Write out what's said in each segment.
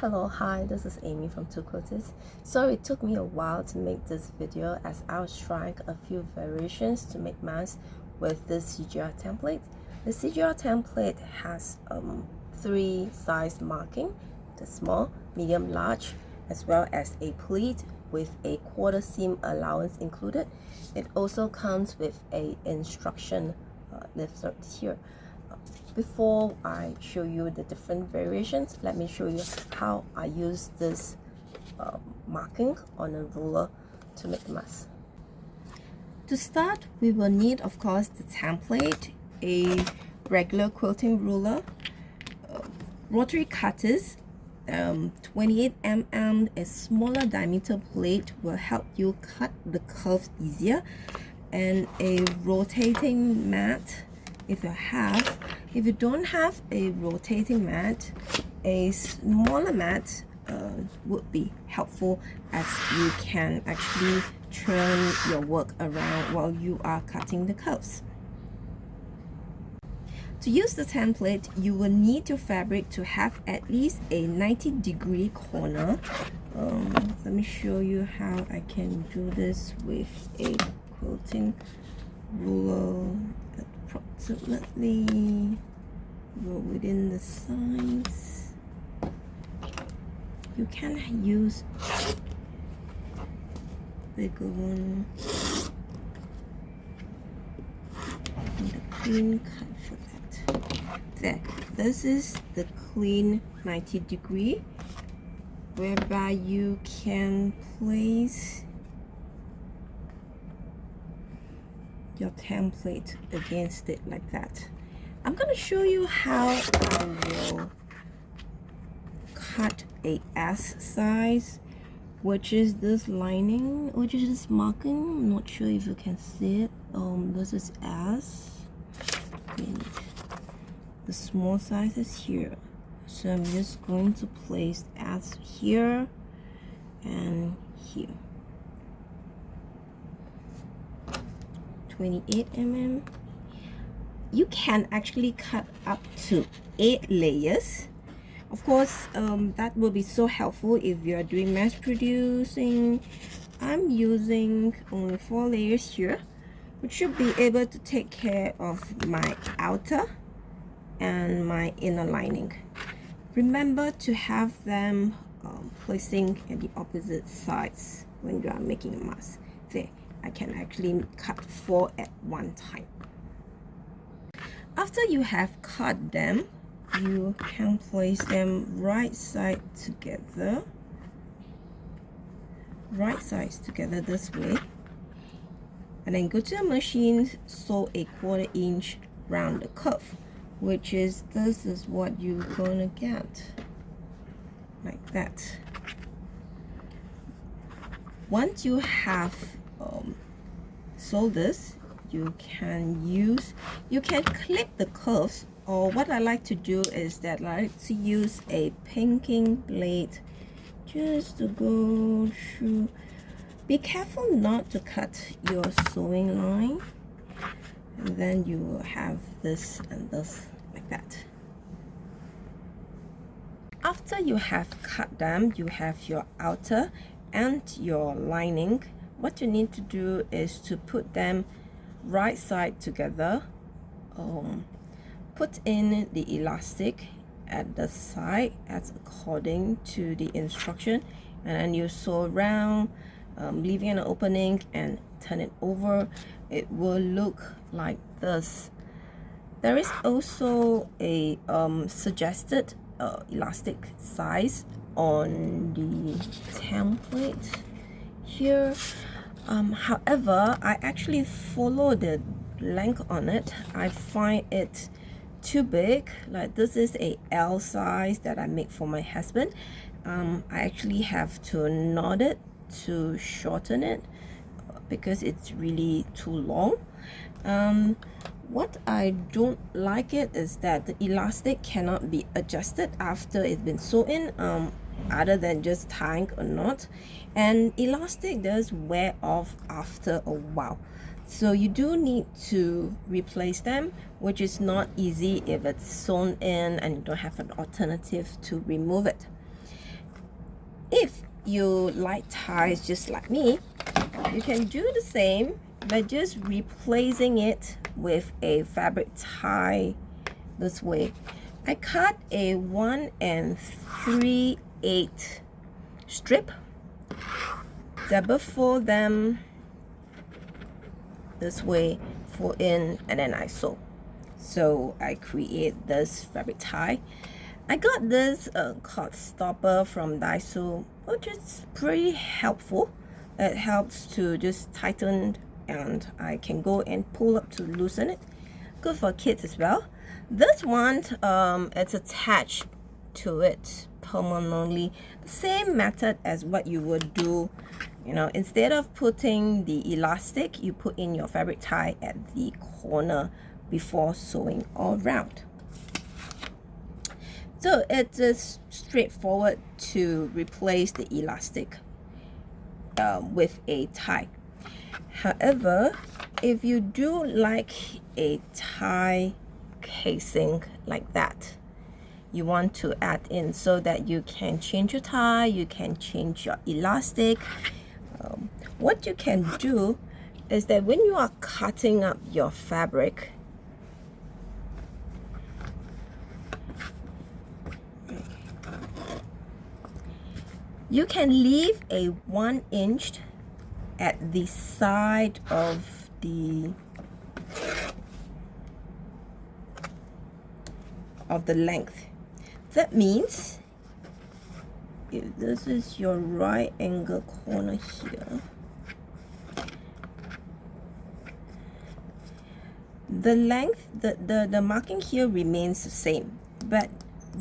Hello, hi, this is Amy from Two Quilters. So it took me a while to make this video as I was trying a few variations to make masks with this CGR template. The CGR template has three size marking: the small, medium, large, as well as a pleat with a quarter seam allowance included. It also comes with a instruction leaflet here. Before I show you the different variations, let me show you how I use this marking on a ruler to make the mask. To start, we will need, of course, the template, a regular quilting ruler, rotary cutters, 28mm, a smaller diameter plate will help you cut the curves easier, and a rotating mat if you have. If you don't have a rotating mat, a smaller mat would be helpful, as you can actually turn your work around while you are cutting the curves. To use the template, you will need your fabric to have at least a 90-degree corner. Let me show you how I can do this with a quilting ruler. Approximately go within the size. You can use bigger one and a clean cut for that. There, this is the clean 90-degree, whereby you can place your template against it like that. I'm going to show you how I will cut a S size, which is this lining, which is this marking. I'm not sure if you can see it. This is S, and the small size is here. So I'm just going to place S here and here. 28mm. You can actually cut up to 8 layers. Of course, that will be so helpful if you are doing mass producing. I'm using only 4 layers here, which should be able to take care of my outer and my inner lining. Remember to have them placing at the opposite sides when you are making a mask. There, I can actually cut 4 at one time. After you have cut them, you can place them right sides together this way, and then go to the machine, sew a 1/4 inch round the curve, which is, this is what you're gonna get, like that. Once you have sew this, you can clip the curves, or what I like to do is that I like to use a pinking blade just to go through. Be careful not to cut your sewing line, and then you will have this and this like that. After you have cut them, you have your outer and your lining. What you need to do is to put them right side together, put in the elastic at the side as according to the instruction, and then you sew around, leaving an opening, and turn it over. It will look like this. There is also a suggested elastic size on the template here. However, I actually follow the length on it. I find it too big. Like, this is a L size that I make for my husband. I actually have to knot it to shorten it because it's really too long. What I don't like it is that the elastic cannot be adjusted after it's been sewn in, other than just tying a knot, and elastic does wear off after a while, so you do need to replace them, which is not easy if it's sewn in and you don't have an alternative to remove it. If you like ties just like me, you can do the same by just replacing it with a fabric tie this way. I cut a 1 3/8 strip, double fold them this way, fold in, and then I sew. So I create this fabric tie. I got this cord stopper from Daiso, which is pretty helpful. It helps to just tighten, and I can go and pull up to loosen it. Good for kids as well. This one, it's attached to it permanently. The same method as what you would do, you know, instead of putting the elastic, you put in your fabric tie at the corner before sewing all around. So it is straightforward to replace the elastic with a tie. However, if you do like a tie casing like that, you want to add in so that you can change your tie, you can change your elastic. What you can do is that when you are cutting up your fabric, you can leave a 1 inch at the side of the length. That means if this is your right angle corner here, the length, the marking here remains the same, but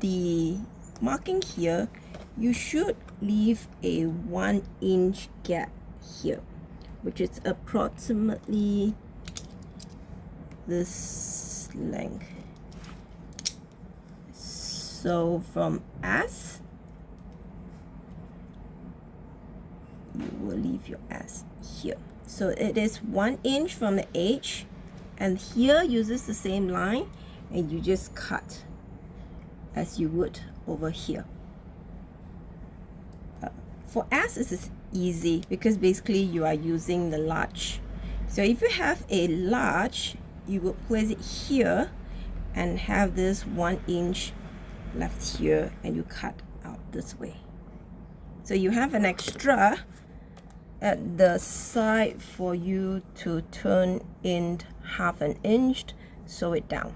the marking here, you should leave a 1 inch gap here, which is approximately this length. So from S, you will leave your S here. So it is 1 inch from the edge, and here uses the same line, and you just cut as you would over here. For S, it is easy because basically you are using the large. So if you have a large, you will place it here and have this 1 inch left here, and you cut out this way. So you have an extra at the side for you to turn in 1/2 inch, sew it down.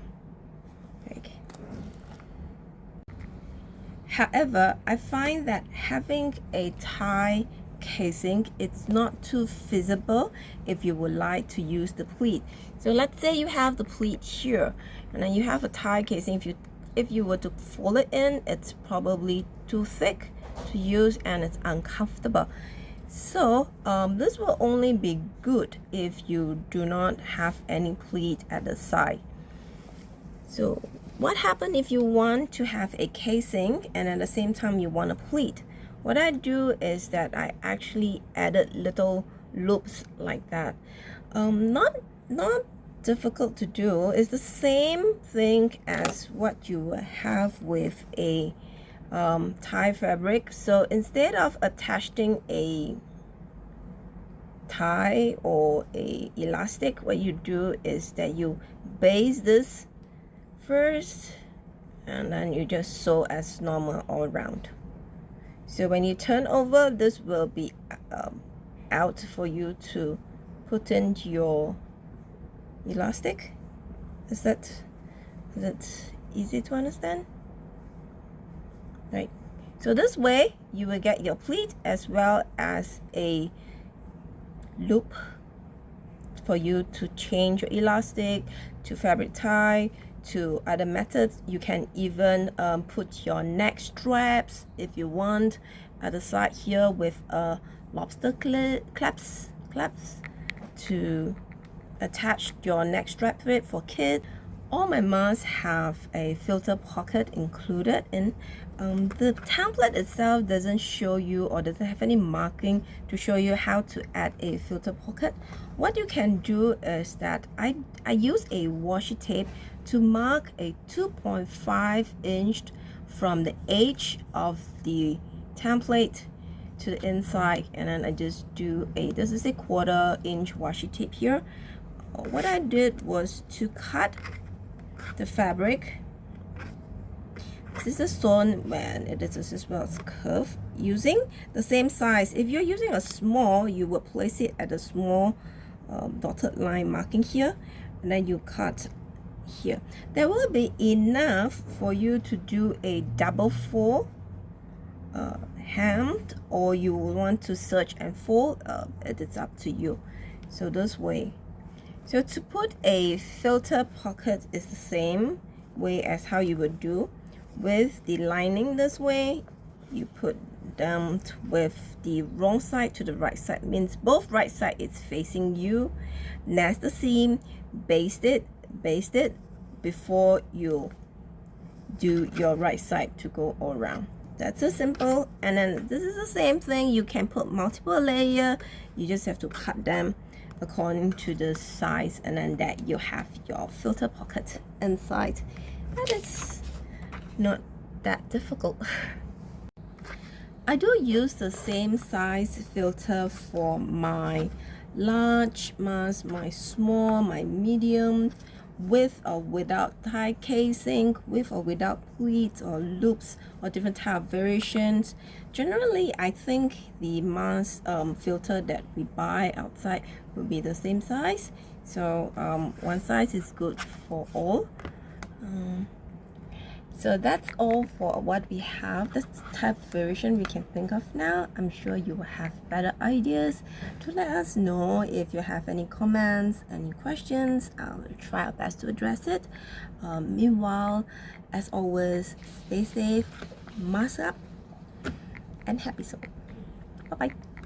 Okay. However, I find that having a tie casing, it's not too feasible if you would like to use the pleat. So let's say you have the pleat here, and then you have a tie casing. If you were to fold it in, it's probably too thick to use and it's uncomfortable. So this will only be good if you do not have any pleat at the side. So what happens if you want to have a casing and at the same time you want a pleat? What I do is that I actually added little loops like that. Not difficult to do. It's the same thing as what you have with a tie fabric. So instead of attaching a tie or a elastic, what you do is that you base this first, and then you just sew as normal all around. So when you turn over, this will be out for you to put in your elastic. Is that easy to understand? Right. So this way you will get your pleat as well as a loop for you to change your elastic, to fabric tie, to other methods. You can even put your neck straps if you want at the side here with lobster claps to attach your neck strap to it for kids. All my masks have a filter pocket included in. The template itself doesn't show you or doesn't have any marking to show you how to add a filter pocket. What you can do is that I use a washi tape to mark a 2.5 inch from the edge of the template to the inside, and then I just do this is a 1/4 inch washi tape here. What I did was to cut the fabric. This is sewn when it is as well as curved, using the same size. If you're using a small, you will place it at a small dotted line marking here, and then you cut here. There will be enough for you to do a double fold hemmed, or you will want to serge and fold. It is up to you. So this way. So to put a filter pocket is the same way as how you would do with the lining. This way you put them with the wrong side to the right side, means both right side is facing you. Nest the seam, baste it before you do your right side to go all around. That's so simple. And then this is the same thing. You can put multiple layer. You just have to cut them according to the size, and then that you have your filter pocket inside. And it's not that difficult. I do use the same size filter for my large mask, my small, my medium, with or without tie casing, with or without pleats or loops, or different type of variations. Generally, I think the mask filter that we buy outside will be the same size. So one size is good for all. So that's all for what we have. That's the type of variation we can think of now. I'm sure you will have better ideas. To let us know if you have any comments, any questions. I'll try our best to address it. Meanwhile, as always, stay safe, mask up, and happy sewing. Bye bye.